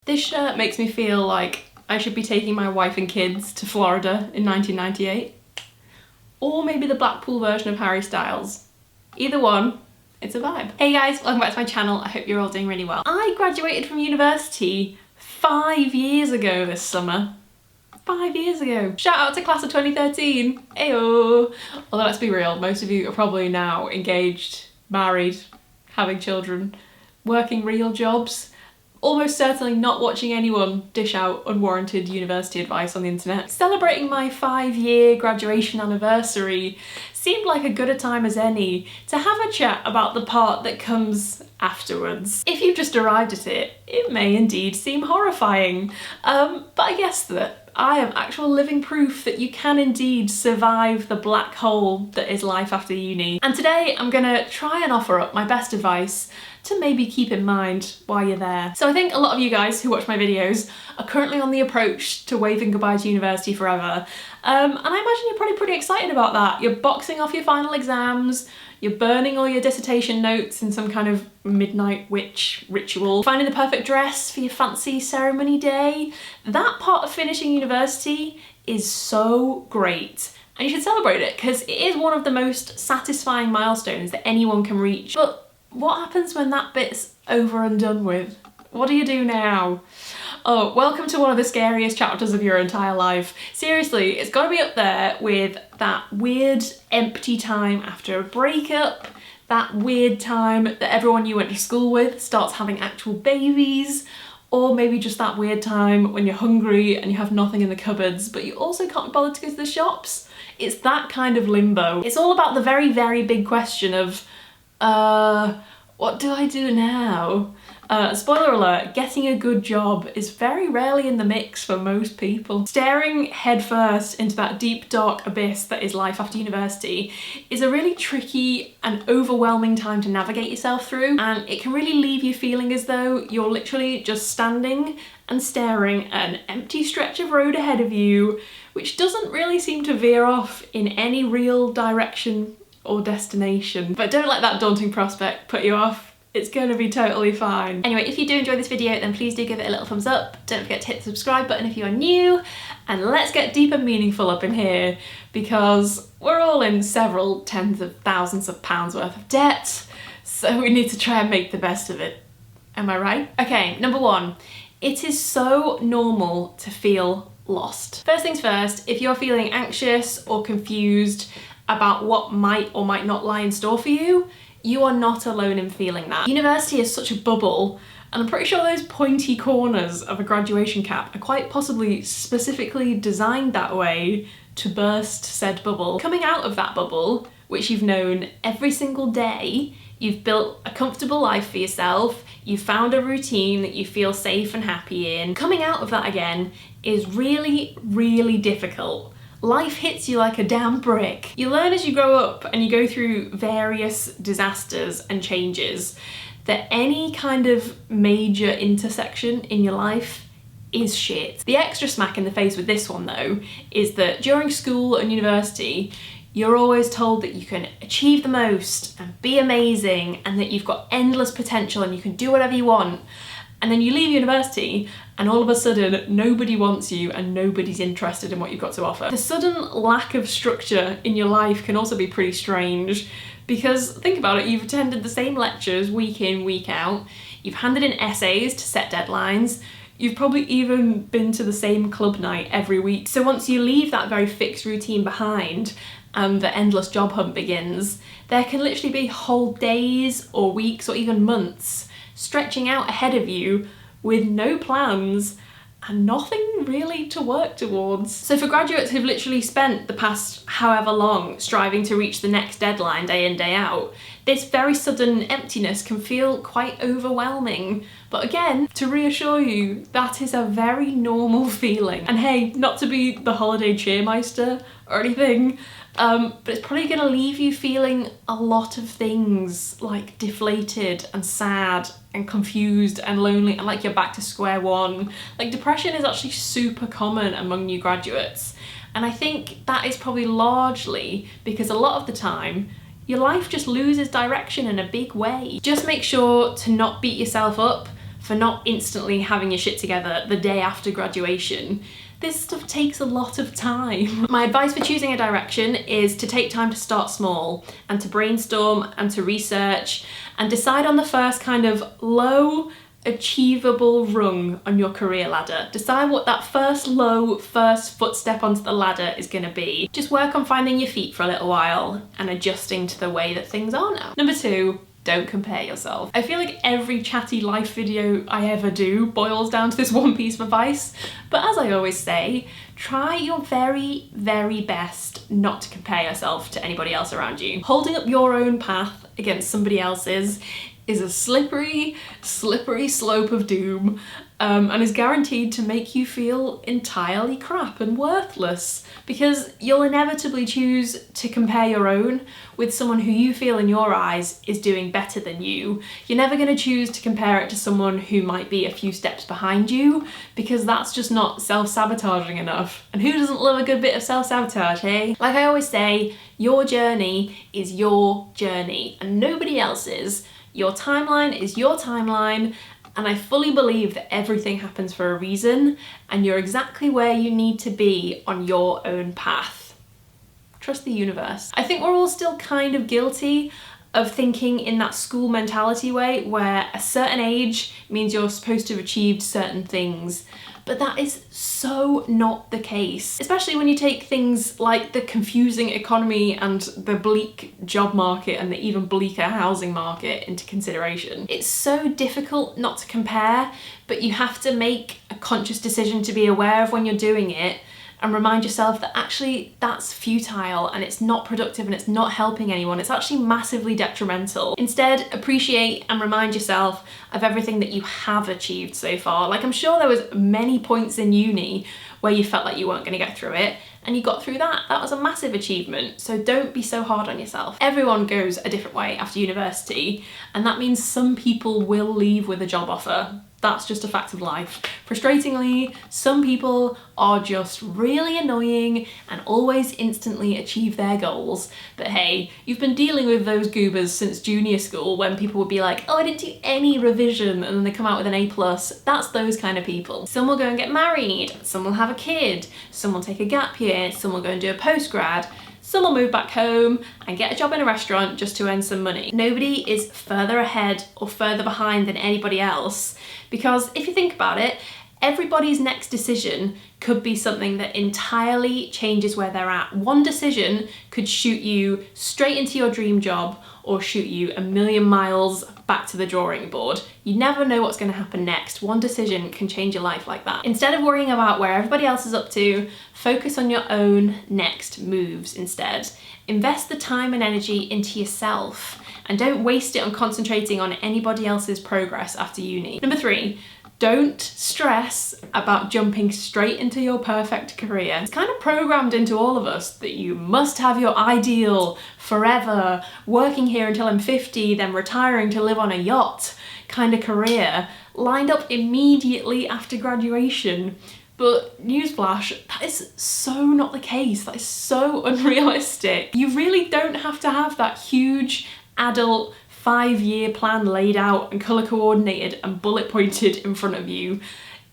This shirt makes me feel like I should be taking my wife and kids to Florida in 1998. Or maybe the Blackpool version of Harry Styles. Either one, it's a vibe. Hey guys, welcome back to my channel. I hope you're all doing really well. I graduated from university 5 years ago this summer. 5 years ago. Shout out to class of 2013. Ayo. Although let's be real, most of you are probably now engaged, married, having children, working real jobs, almost certainly not watching anyone dish out unwarranted university advice on the internet. Celebrating my 5-year graduation anniversary seemed like as good a time as any to have a chat about the part that comes afterwards. If you've just arrived at it, it may indeed seem horrifying, but I guess that I am actual living proof that you can indeed survive the black hole that is life after uni. And today I'm gonna try and offer up my best advice to maybe keep in mind while you're there. So I think a lot of you guys who watch my videos are currently on the approach to waving goodbye to university forever. And I imagine you're probably pretty excited about that. You're boxing off your final exams, you're burning all your dissertation notes in some kind of midnight witch ritual, finding the perfect dress for your fancy ceremony day. That part of finishing university is so great. And you should celebrate it because it is one of the most satisfying milestones that anyone can reach. But what happens when that bit's over and done with? What do you do now? Oh, welcome to one of the scariest chapters of your entire life. Seriously, it's gotta be up there with that weird empty time after a breakup, that weird time that everyone you went to school with starts having actual babies, or maybe just that weird time when you're hungry and you have nothing in the cupboards, but you also can't be bothered to go to the shops. It's that kind of limbo. It's all about the very, very big question of, what do I do now? Spoiler alert, getting a good job is very rarely in the mix for most people. Staring headfirst into that deep, dark abyss that is life after university is a really tricky and overwhelming time to navigate yourself through, and it can really leave you feeling as though you're literally just standing and staring at an empty stretch of road ahead of you, which doesn't really seem to veer off in any real direction or destination. But don't let that daunting prospect put you off. It's gonna be totally fine. Anyway, if you do enjoy this video, then please do give it a little thumbs up. Don't forget to hit the subscribe button if you are new, and let's get deep and meaningful up in here, because we're all in several tens of thousands of pounds worth of debt, so we need to try and make the best of it. Am I right? Okay, number one, it is so normal to feel lost. First things first, if you're feeling anxious or confused about what might or might not lie in store for you, you are not alone in feeling that. University is such a bubble, and I'm pretty sure those pointy corners of a graduation cap are quite possibly specifically designed that way to burst said bubble. Coming out of that bubble, which you've known every single day, you've built a comfortable life for yourself, you've found a routine that you feel safe and happy in. Coming out of that again is really, really difficult. Life hits you like a damn brick. You learn as you grow up and you go through various disasters and changes that any kind of major intersection in your life is shit. The extra smack in the face with this one though is that during school and university you're always told that you can achieve the most and be amazing and that you've got endless potential and you can do whatever you want. And then you leave university and all of a sudden nobody wants you and nobody's interested in what you've got to offer. The sudden lack of structure in your life can also be pretty strange, because think about it, you've attended the same lectures week in, week out, you've handed in essays to set deadlines, you've probably even been to the same club night every week. So once you leave that very fixed routine behind and the endless job hunt begins, there can literally be whole days or weeks or even months stretching out ahead of you with no plans and nothing really to work towards. So for graduates who've literally spent the past however long striving to reach the next deadline day in, day out, this very sudden emptiness can feel quite overwhelming. But again, to reassure you, that is a very normal feeling. And hey, not to be the holiday cheermeister or anything, but it's probably gonna leave you feeling a lot of things, like deflated and sad and confused and lonely and like you're back to square one. Like depression is actually super common among new graduates. And I think that is probably largely because a lot of the time your life just loses direction in a big way. Just make sure to not beat yourself up for not instantly having your shit together the day after graduation. This stuff takes a lot of time. My advice for choosing a direction is to take time to start small and to brainstorm and to research and decide on the first kind of low achievable rung on your career ladder. Decide what that first footstep onto the ladder is going to be. Just work on finding your feet for a little while and adjusting to the way that things are now. Number 2, don't compare yourself. I feel like every chatty life video I ever do boils down to this one piece of advice, but as I always say, try your very, very best not to compare yourself to anybody else around you. Holding up your own path against somebody else's is a slippery, slippery slope of doom, and is guaranteed to make you feel entirely crap and worthless, because you'll inevitably choose to compare your own with someone who you feel in your eyes is doing better than you. You're never going to choose to compare it to someone who might be a few steps behind you, because that's just not self-sabotaging enough. And who doesn't love a good bit of self-sabotage, eh? Like I always say, your journey is your journey and nobody else's. Your timeline is your timeline, and I fully believe that everything happens for a reason, and you're exactly where you need to be on your own path. Trust the universe. I think we're all still kind of guilty of thinking in that school mentality way, where a certain age means you're supposed to have achieved certain things. But that is so not the case, especially when you take things like the confusing economy and the bleak job market and the even bleaker housing market into consideration. It's so difficult not to compare, but you have to make a conscious decision to be aware of when you're doing it and remind yourself that actually that's futile and it's not productive and it's not helping anyone. It's actually massively detrimental. Instead, appreciate and remind yourself of everything that you have achieved so far. Like, I'm sure there was many points in uni where you felt like you weren't going to get through it, and you got through that. That was a massive achievement, so don't be so hard on yourself. Everyone goes a different way after university, and that means some people will leave with a job offer. That's just a fact of life. Frustratingly, some people are just really annoying and always instantly achieve their goals. But hey, you've been dealing with those goobers since junior school, when people would be like, oh, I didn't do any revision, and then they come out with an A+. That's those kind of people. Some will go and get married, some will have a kid, some will take a gap year, some will go and do a postgrad. Some will move back home and get a job in a restaurant just to earn some money. Nobody is further ahead or further behind than anybody else, because if you think about it, everybody's next decision could be something that entirely changes where they're at. One decision could shoot you straight into your dream job or shoot you a million miles back to the drawing board. You never know what's going to happen next. One decision can change your life like that. Instead of worrying about where everybody else is up to, focus on your own next moves instead. Invest the time and energy into yourself, and don't waste it on concentrating on anybody else's progress after uni. Number 3, don't stress about jumping straight into your perfect career. It's kind of programmed into all of us that you must have your ideal forever, working here until I'm 50, then retiring to live on a yacht kind of career, lined up immediately after graduation. But newsflash, that is so not the case. That is so unrealistic. You really don't have to have that huge adult 5-year plan laid out and colour coordinated and bullet pointed in front of you.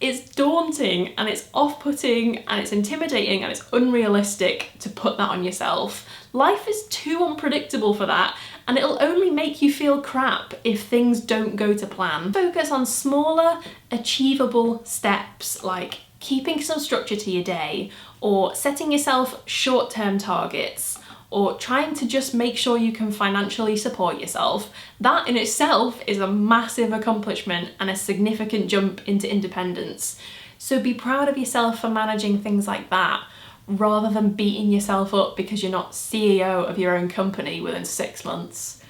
It's daunting and it's off-putting and it's intimidating and it's unrealistic to put that on yourself. Life is too unpredictable for that, and it'll only make you feel crap if things don't go to plan. Focus on smaller, achievable steps, like keeping some structure to your day, or setting yourself short-term targets, or trying to just make sure you can financially support yourself. That in itself is a massive accomplishment and a significant jump into independence. So be proud of yourself for managing things like that, rather than beating yourself up because you're not CEO of your own company within 6 months.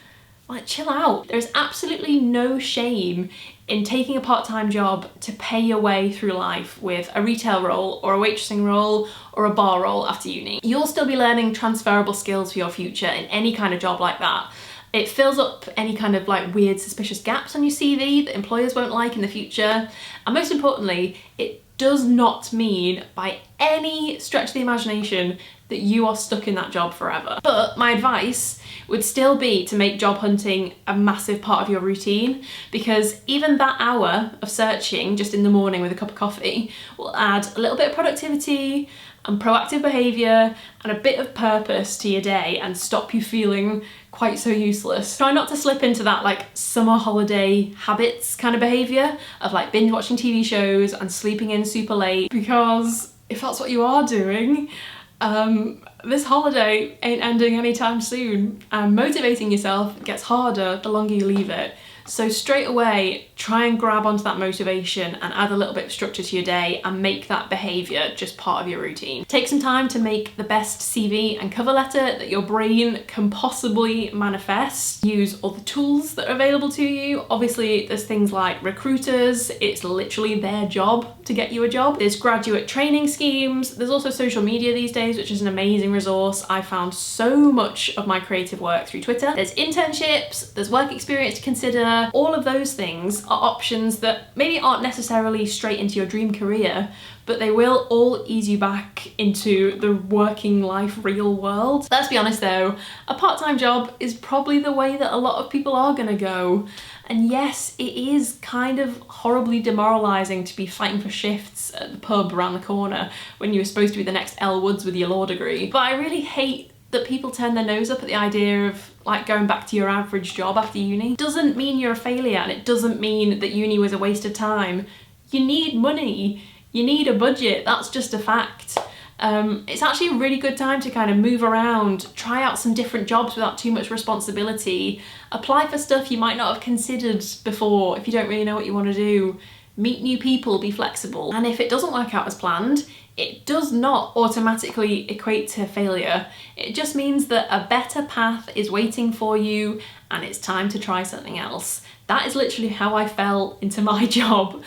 Like, chill out. There's absolutely no shame in taking a part-time job to pay your way through life with a retail role or a waitressing role or a bar role after uni. You'll still be learning transferable skills for your future in any kind of job like that. It fills up any kind of like weird suspicious gaps on your CV that employers won't like in the future. And most importantly, it does not mean by any stretch of the imagination that you are stuck in that job forever. But my advice would still be to make job hunting a massive part of your routine, because even that hour of searching just in the morning with a cup of coffee will add a little bit of productivity and proactive behaviour and a bit of purpose to your day and stop you feeling quite so useless. Try not to slip into that like summer holiday habits kind of behaviour of like binge watching TV shows and sleeping in super late, because if that's what you are doing, this holiday ain't ending anytime soon, and motivating yourself gets harder the longer you leave it. So straight away, try and grab onto that motivation and add a little bit of structure to your day and make that behaviour just part of your routine. Take some time to make the best CV and cover letter that your brain can possibly manifest. Use all the tools that are available to you. Obviously, there's things like recruiters. It's literally their job to get you a job. There's graduate training schemes. There's also social media these days, which is an amazing resource. I found so much of my creative work through Twitter. There's internships, there's work experience to consider. All of those things are options that maybe aren't necessarily straight into your dream career, but they will all ease you back into the working life real world. Let's be honest though, a part-time job is probably the way that a lot of people are gonna go. And yes, it is kind of horribly demoralising to be fighting for shifts at the pub around the corner when you were supposed to be the next Elle Woods with your law degree. But I really hate that people turn their nose up at the idea of like going back to your average job after uni. It doesn't mean you're a failure, and it doesn't mean that uni was a waste of time. You need money, you need a budget, that's just a fact. It's actually a really good time to kind of move around, try out some different jobs without too much responsibility, apply for stuff you might not have considered before if you don't really know what you want to do, meet new people, be flexible. And if it doesn't work out as planned, it does not automatically equate to failure. It just means that a better path is waiting for you and it's time to try something else. That is literally how I fell into my job.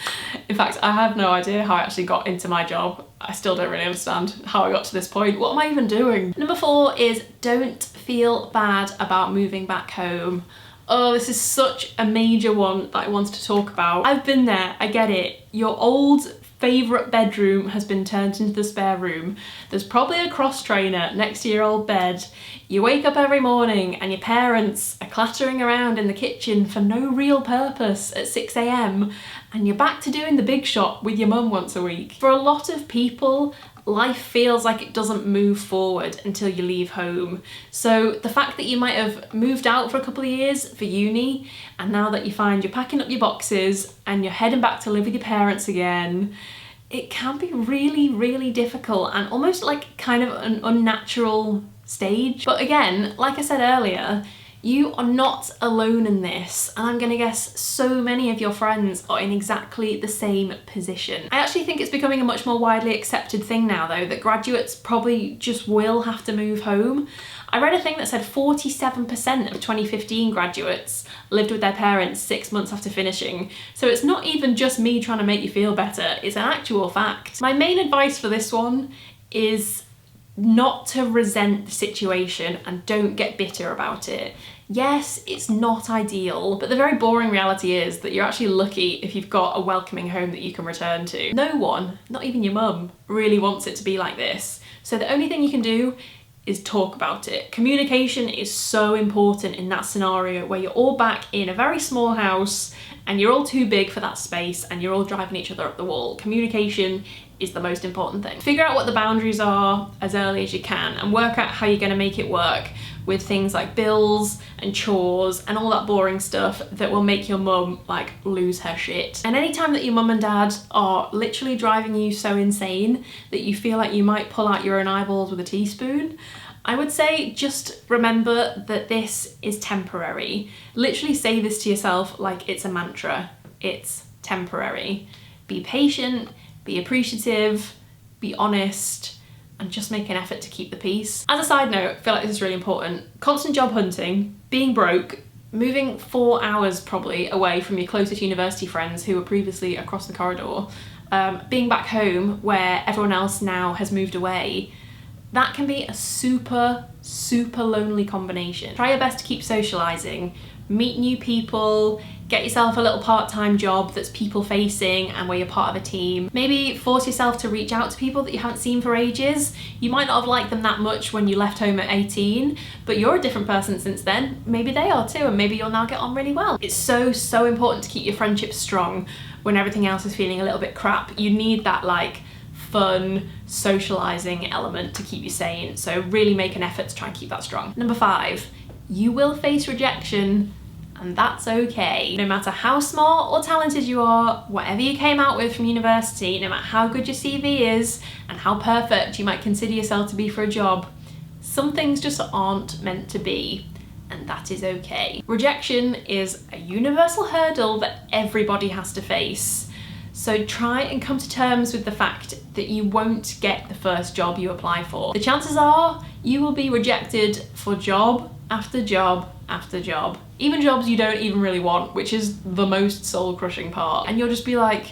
In fact, I have no idea how I actually got into my job. I still don't really understand how I got to this point. What am I even doing? Number 4 is don't feel bad about moving back home. Oh, this is such a major one that I wanted to talk about. I've been there, I get it. Your old favourite bedroom has been turned into the spare room. There's probably a cross trainer next to your old bed. You wake up every morning and your parents are clattering around in the kitchen for no real purpose at 6 AM, and you're back to doing the big shot with your mum once a week. For a lot of people, life feels like it doesn't move forward until you leave home. So the fact that you might have moved out for a couple of years for uni, and now that you find you're packing up your boxes and you're heading back to live with your parents again, it can be really, really difficult and almost like kind of an unnatural stage. But again, like I said earlier, you are not alone in this, and I'm gonna guess so many of your friends are in exactly the same position. I actually think it's becoming a much more widely accepted thing now though, that graduates probably just will have to move home. I read a thing that said 47% of 2015 graduates lived with their parents 6 months after finishing. So it's not even just me trying to make you feel better, it's an actual fact. My main advice for this one is not to resent the situation and don't get bitter about it. Yes, it's not ideal, but the very boring reality is that you're actually lucky if you've got a welcoming home that you can return to. No one, not even your mum, really wants it to be like this. So the only thing you can do is talk about it. Communication is so important in that scenario where you're all back in a very small house and you're all too big for that space and you're all driving each other up the wall. Communication is the most important thing. Figure out what the boundaries are as early as you can and work out how you're going to make it work with things like bills and chores and all that boring stuff that will make your mum like lose her shit. And anytime that your mum and dad are literally driving you so insane that you feel like you might pull out your own eyeballs with a teaspoon, I would say just remember that this is temporary. Literally say this to yourself like it's a mantra. It's temporary. Be patient, be appreciative, be honest, and just make an effort to keep the peace. As a side note, I feel like this is really important. Constant job hunting, being broke, moving 4 hours probably away from your closest university friends who were previously across the corridor, being back home where everyone else now has moved away, That can be a super, super lonely combination. Try your best to keep socializing, meet new people, get yourself a little part-time job that's people-facing and where you're part of a team. Maybe force yourself to reach out to people that you haven't seen for ages. You might not have liked them that much when you left home at 18, but you're a different person since then. Maybe they are too, and maybe you'll now get on really well. It's so, so important to keep your friendships strong when everything else is feeling a little bit crap. You need that like fun, socializing element to keep you sane. So really make an effort to try and keep that strong. Number 5, you will face rejection, and that's okay. No matter how smart or talented you are, whatever you came out with from university, no matter how good your CV is and how perfect you might consider yourself to be for a job, some things just aren't meant to be, and that is okay. Rejection is a universal hurdle that everybody has to face. So try and come to terms with the fact that you won't get the first job you apply for. The chances are you will be rejected for job after job after job. Even jobs you don't even really want, which is the most soul-crushing part. And you'll just be like,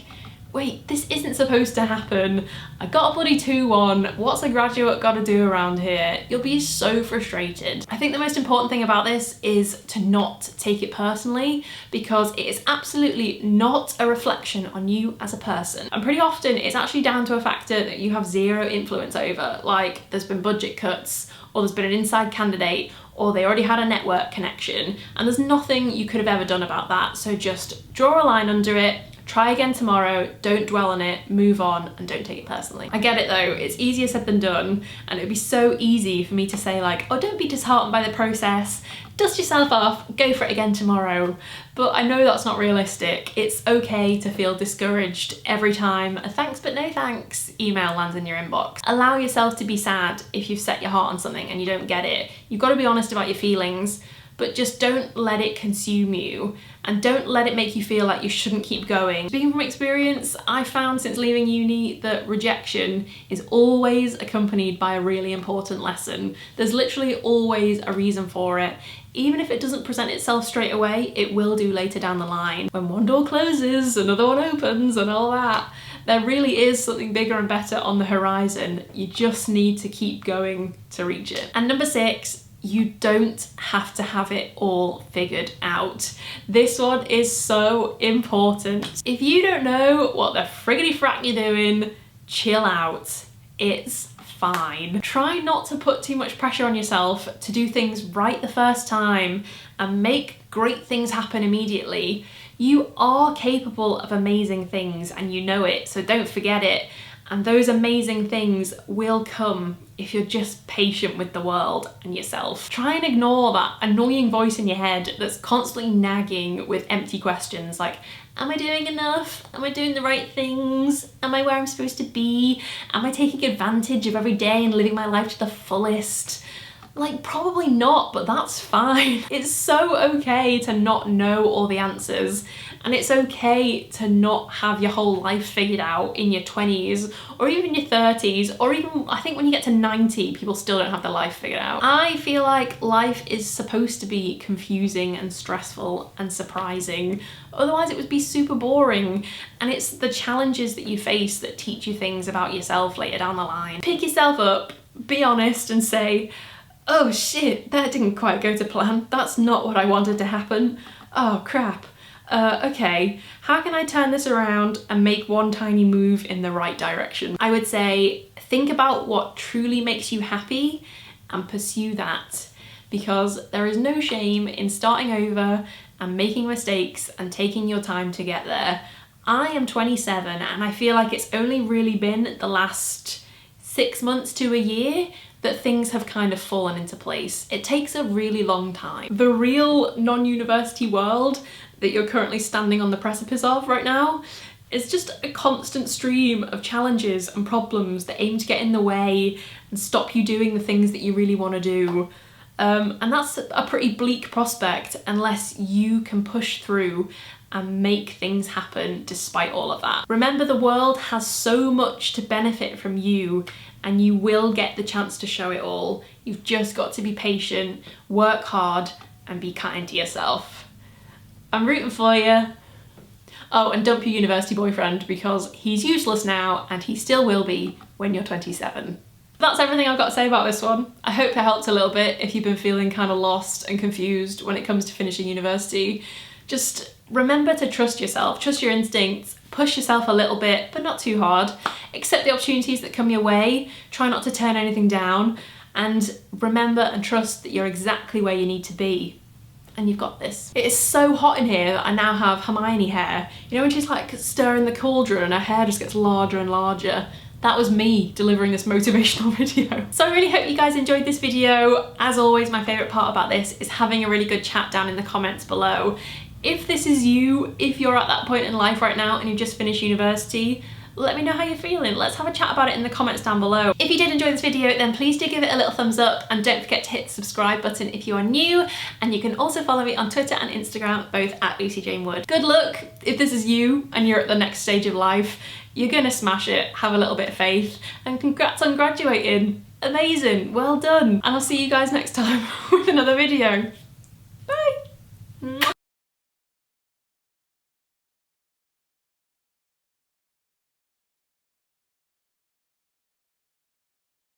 wait, this isn't supposed to happen. I got a bloody 2-1. What's a graduate got to do around here? You'll be so frustrated. I think the most important thing about this is to not take it personally, because it is absolutely not a reflection on you as a person. And pretty often it's actually down to a factor that you have zero influence over. Like there's been budget cuts, or there's been an inside candidate, or they already had a network connection, and there's nothing you could have ever done about that. So just draw a line under it, try again tomorrow, don't dwell on it, move on, and don't take it personally. I get it though, it's easier said than done, and it would be so easy for me to say like, oh, don't be disheartened by the process, dust yourself off, go for it again tomorrow. But I know that's not realistic. It's okay to feel discouraged every time a thanks but no thanks email lands in your inbox. Allow yourself to be sad if you've set your heart on something and you don't get it. You've got to be honest about your feelings, but just don't let it consume you, and don't let it make you feel like you shouldn't keep going. Speaking from experience, I found since leaving uni that rejection is always accompanied by a really important lesson. There's literally always a reason for it. Even if it doesn't present itself straight away, it will do later down the line. When one door closes, another one opens and all that. There really is something bigger and better on the horizon. You just need to keep going to reach it. And number 6, you don't have to have it all figured out. This one is so important. If you don't know what the friggity frack you're doing, chill out. It's fine. Try not to put too much pressure on yourself to do things right the first time and make great things happen immediately. You are capable of amazing things and you know it, so don't forget it. And those amazing things will come if you're just patient with the world and yourself. Try and ignore that annoying voice in your head that's constantly nagging with empty questions like, am I doing enough? Am I doing the right things? Am I where I'm supposed to be? Am I taking advantage of every day and living my life to the fullest? Like, probably not, but that's fine. It's so okay to not know all the answers, and it's okay to not have your whole life figured out in your 20s or even your 30s, or even I think when you get to 90 people still don't have their life figured out. I feel like life is supposed to be confusing and stressful and surprising, otherwise it would be super boring, and it's the challenges that you face that teach you things about yourself later down the line. Pick yourself up, be honest and say, oh shit, that didn't quite go to plan. That's not what I wanted to happen. Oh crap. Okay, how can I turn this around and make one tiny move in the right direction? I would say think about what truly makes you happy and pursue that, because there is no shame in starting over and making mistakes and taking your time to get there. I am 27 and I feel like it's only really been the last 6 months to a year that things have kind of fallen into place. It takes a really long time. The real non-university world that you're currently standing on the precipice of right now is just a constant stream of challenges and problems that aim to get in the way and stop you doing the things that you really want to do. And that's a pretty bleak prospect unless you can push through and make things happen despite all of that. Remember, the world has so much to benefit from you, and you will get the chance to show it all. You've just got to be patient, work hard, and be kind to yourself. I'm rooting for you. Oh, and dump your university boyfriend, because he's useless now and he still will be when you're 27. That's everything I've got to say about this one. I hope it helped a little bit if you've been feeling kind of lost and confused when it comes to finishing university. Just remember to trust yourself, trust your instincts, push yourself a little bit, but not too hard. Accept the opportunities that come your way, try not to turn anything down, and remember and trust that you're exactly where you need to be. And you've got this. It is so hot in here that I now have Hermione hair. You know when she's like stirring the cauldron and her hair just gets larger and larger? That was me delivering this motivational video. So I really hope you guys enjoyed this video. As always, my favourite part about this is having a really good chat down in the comments below. If this is you, if you're at that point in life right now and you've just finished university, let me know how you're feeling. Let's have a chat about it in the comments down below. If you did enjoy this video, then please do give it a little thumbs up and don't forget to hit the subscribe button if you are new. And you can also follow me on Twitter and Instagram, both at Lucy Jane Wood. Good luck if this is you and you're at the next stage of life. You're gonna smash it, have a little bit of faith, and congrats on graduating. Amazing, well done. And I'll see you guys next time with another video. Bye.